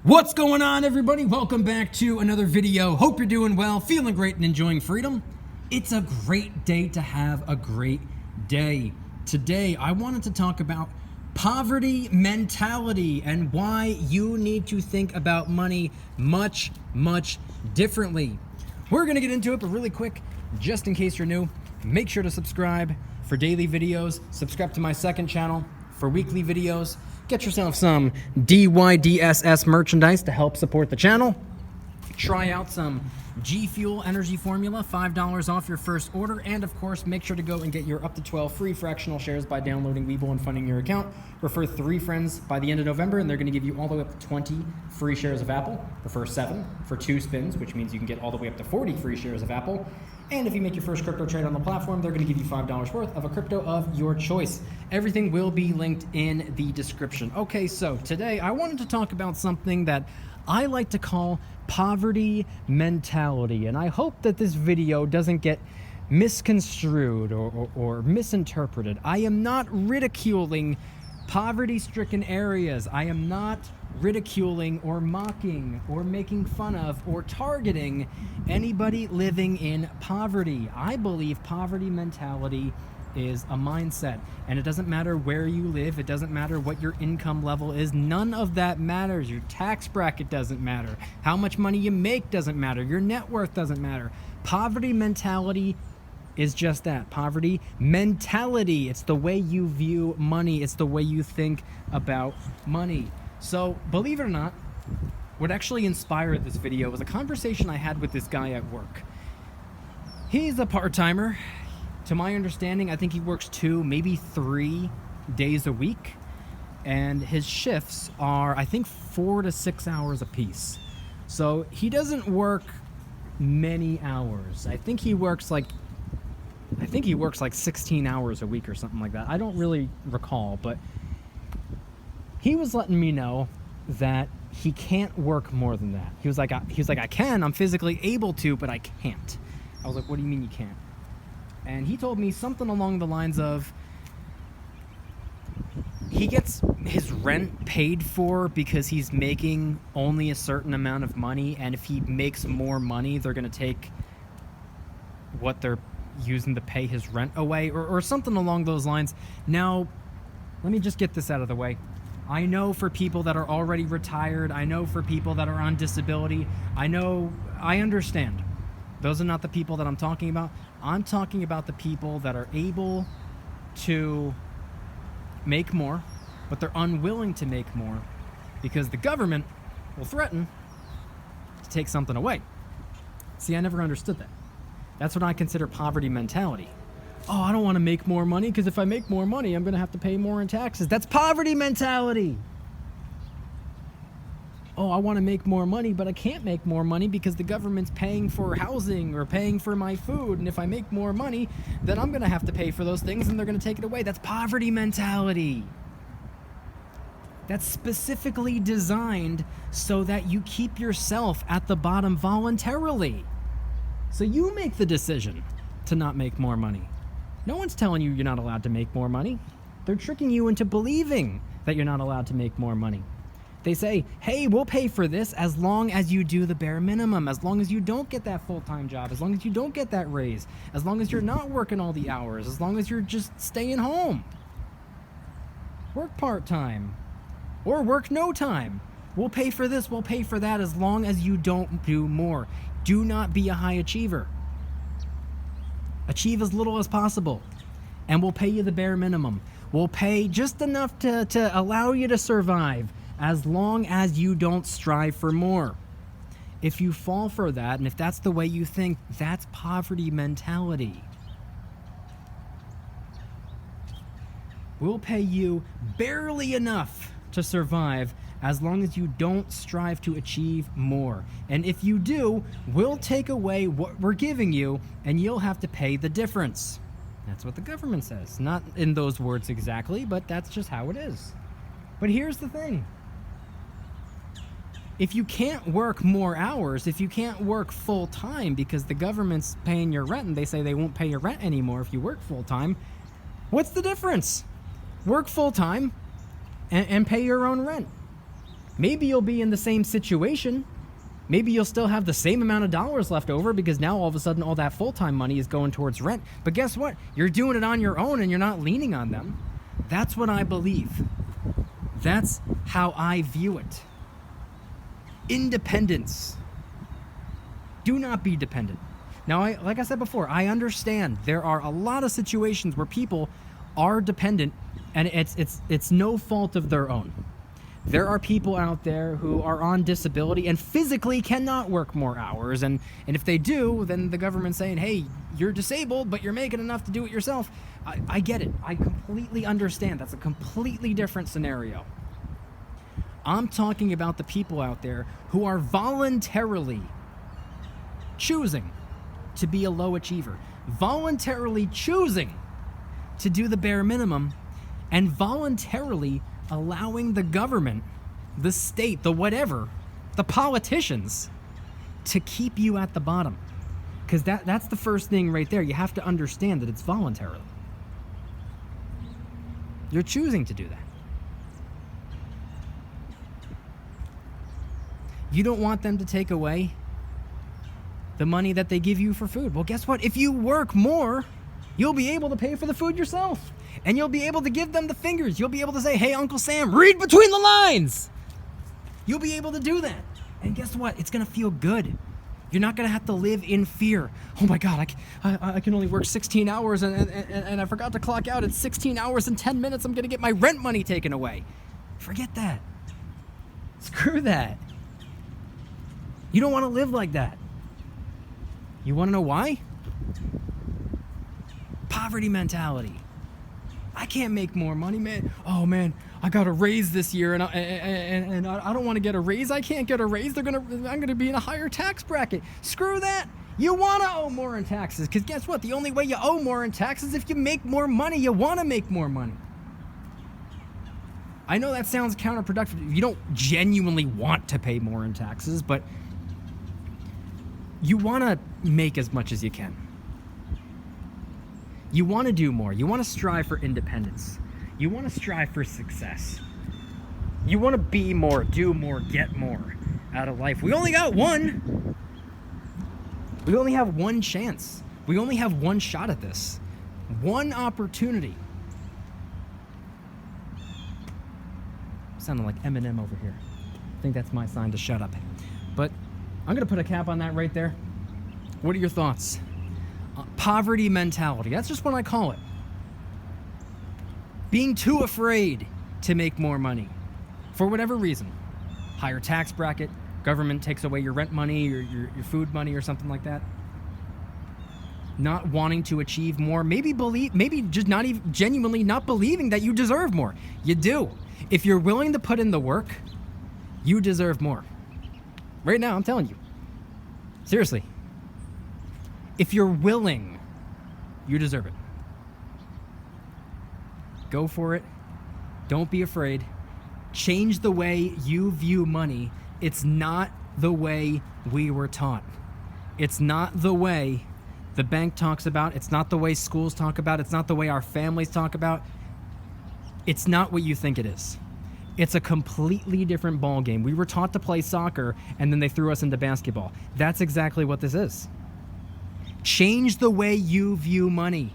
What's going on, everybody? Welcome back to another video. Hope you're doing well, feeling great, and enjoying freedom. It's a great day to have a great day. Today, I wanted to talk about poverty mentality and why you need to think about money much differently. We're gonna get into it, but really quick, just in case you're new, make sure to subscribe for daily videos. Subscribe to my second channel for weekly videos. Get yourself some DYDSS merchandise to help support the channel. Try out some G Fuel energy formula, $5 off your first order. And of course, make sure to go and get your up to 12 free fractional shares by downloading Webull and funding your account. Refer 3 friends by the end of November, and they're gonna give you all the way up to 20 free shares of Apple. Refer 7 for 2 spins, which means you can get all the way up to 40 free shares of Apple. And if you make your first crypto trade on the platform, they're gonna give you $5 worth of a crypto of your choice. Everything will be linked in the description. Okay, so today I wanted to talk about something that I like to call poverty mentality. And I hope that this video doesn't get misconstrued or misinterpreted. I am not ridiculing poverty-stricken areas. I am not ridiculing or mocking or making fun of or targeting anybody living in poverty. I believe poverty mentality is a mindset, and it doesn't matter where you live, it doesn't matter what your income level is, none of that matters. Your tax bracket doesn't matter, how much money you make doesn't matter, your net worth doesn't matter. Poverty mentality is just that, poverty mentality. It's the way you view money, it's the way you think about money. So believe it or not, what actually inspired this video was a conversation I had with this guy at work. He's a part-timer. To my understanding, I think he works 2, maybe 3 days a week, and his shifts are, I think, 4 to 6 hours a piece. So he doesn't work many hours. I think he works like 16 hours a week or something like that. I don't really recall, but he was letting me know that he can't work more than that. He was like, I can, I'm physically able to, but I can't. I was like, what do you mean you can't? And he told me something along the lines of, he gets his rent paid for because he's making only a certain amount of money, and if he makes more money, they're gonna take what they're using to pay his rent away, or something along those lines. Now, let me just get this out of the way. I know for people that are already retired, I know for people that are on disability, I understand. Those are not the people that I'm talking about. I'm talking about the people that are able to make more, but they're unwilling to make more because the government will threaten to take something away. See, I never understood that. That's what I consider poverty mentality. Oh, I don't want to make more money because if I make more money, I'm going to have to pay more in taxes. That's poverty mentality. Oh, I want to make more money, but I can't make more money because the government's paying for housing or paying for my food. And if I make more money, then I'm going to have to pay for those things and they're going to take it away. That's poverty mentality. That's specifically designed so that you keep yourself at the bottom voluntarily. So you make the decision to not make more money. No one's telling you you're not allowed to make more money. They're tricking you into believing that you're not allowed to make more money. They say, hey, we'll pay for this as long as you do the bare minimum, as long as you don't get that full-time job, as long as you don't get that raise, as long as you're not working all the hours, as long as you're just staying home. Work part-time or work no time. We'll pay for this, we'll pay for that as long as you don't do more. Do not be a high achiever. Achieve as little as possible, and we'll pay you the bare minimum. We'll pay just enough to allow you to survive, as long as you don't strive for more. If you fall for that, and if that's the way you think, that's poverty mentality. We'll pay you barely enough to survive as long as you don't strive to achieve more. And if you do, we'll take away what we're giving you, and you'll have to pay the difference. That's what the government says. Not in those words exactly, but that's just how it is. But here's the thing. If you can't work more hours, if you can't work full time because the government's paying your rent and they say they won't pay your rent anymore if you work full time, what's the difference? Work full time and pay your own rent. Maybe you'll be in the same situation. Maybe you'll still have the same amount of dollars left over because now all of a sudden all that full-time money is going towards rent. But guess what? You're doing it on your own and you're not leaning on them. That's what I believe. That's how I view it. Independence. Do not be dependent. Now, like I said before, I understand there are a lot of situations where people are dependent and it's no fault of their own. There are people out there who are on disability and physically cannot work more hours. And if they do, then the government's saying, hey, you're disabled, but you're making enough to do it yourself. I get it. I completely understand. That's a completely different scenario. I'm talking about the people out there who are voluntarily choosing to be a low achiever, voluntarily choosing to do the bare minimum, and voluntarily allowing the government, the state, the whatever, the politicians to keep you at the bottom. Because that's the first thing right there. You have to understand that it's voluntarily. You're choosing to do that. You don't want them to take away the money that they give you for food. Well, guess what? If you work more, you'll be able to pay for the food yourself. And you'll be able to give them the fingers. You'll be able to say, hey, Uncle Sam, read between the lines. You'll be able to do that. And guess what? It's going to feel good. You're not going to have to live in fear. Oh my God, I can only work 16 hours and I forgot to clock out at 16 hours and 10 minutes. I'm going to get my rent money taken away. Forget that. Screw that. You don't want to live like that. You want to know why? Poverty mentality. I can't make more money, man. Oh man, I got a raise this year, and I don't want to get a raise. I can't get a raise. I'm gonna be in a higher tax bracket. Screw that. You want to owe more in taxes, because guess what? The only way you owe more in taxes is if you make more money. You want to make more money. I know that sounds counterproductive. You don't genuinely want to pay more in taxes, but you want to make as much as you can. You want to do more. You want to strive for independence. You want to strive for success. You want to be more, do more, get more out of life. We only got one. We only have one chance. We only have one shot at this. One opportunity. Sounding like Eminem over here. I think that's my sign to shut up. But I'm going to put a cap on that right there. What are your thoughts? Poverty mentality. That's just what I call it. Being too afraid to make more money for whatever reason. Higher tax bracket, government takes away your rent money or your food money or something like that. Not wanting to achieve more. Maybe just not even genuinely not believing that you deserve more. You do. If you're willing to put in the work, you deserve more. Right now, I'm telling you. Seriously. If you're willing, you deserve it. Go for it. Don't be afraid. Change the way you view money. It's not the way we were taught. It's not the way the bank talks about. It's not the way schools talk about. It's not the way our families talk about. It's not what you think it is. It's a completely different ball game. We were taught to play soccer, and then they threw us into basketball. That's exactly what this is. Change the way you view money.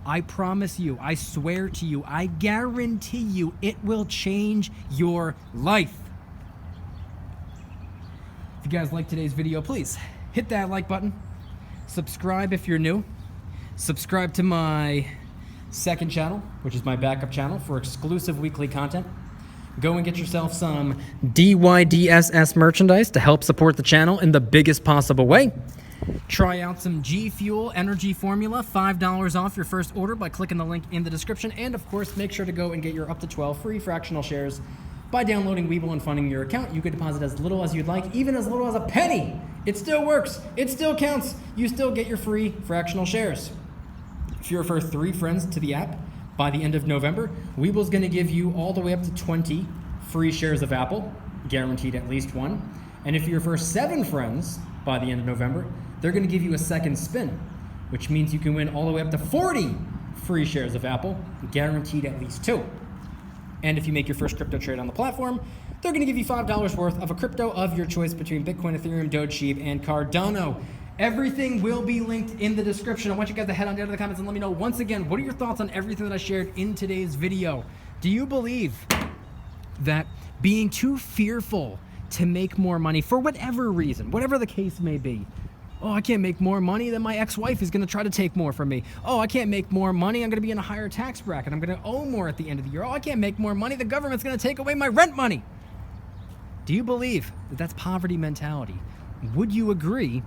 I promise you, I swear to you, I guarantee you, it will change your life. If you guys like today's video, please hit that like button. Subscribe if you're new. Subscribe to my second channel, which is my backup channel for exclusive weekly content. Go and get yourself some DYDSS merchandise to help support the channel in the biggest possible way. Try out some G Fuel Energy Formula, $5 off your first order by clicking the link in the description. And of course, make sure to go and get your up to 12 free fractional shares by downloading Webull and funding your account. You can deposit as little as you'd like, even as little as a penny. It still works. It still counts. You still get your free fractional shares. If you refer 3 friends to the app by the end of November, Webull's going to give you all the way up to 20 free shares of Apple, guaranteed at least one. And if you refer 7 friends by the end of November, they're going to give you a second spin, which means you can win all the way up to 40 free shares of Apple, guaranteed at least 2. And if you make your first crypto trade on the platform, they're going to give you $5 worth of a crypto of your choice between Bitcoin, Ethereum, Doge, Sheep, and Cardano. Everything will be linked in the description. I want you guys to head on down to the comments and let me know once again, what are your thoughts on everything that I shared in today's video? Do you believe that being too fearful to make more money for whatever reason, whatever the case may be, oh, I can't make more money, then my ex-wife is going to try to take more from me. Oh, I can't make more money, I'm going to be in a higher tax bracket. I'm going to owe more at the end of the year. Oh, I can't make more money, the government's going to take away my rent money. Do you believe that that's poverty mentality? Would you agree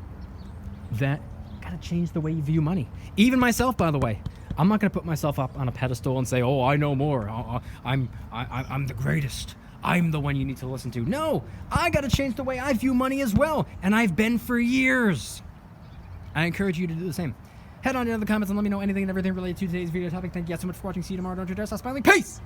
that got to change the way you view money? Even myself, by the way. I'm not going to put myself up on a pedestal and say, oh, I know more. I'm the greatest. I'm the one you need to listen to. No, I got to change the way I view money as well. And I've been for years. I encourage you to do the same. Head on down to the comments and let me know anything and everything related to today's video topic. Thank you guys so much for watching. See you tomorrow. Don't you dare stop smiling. Peace!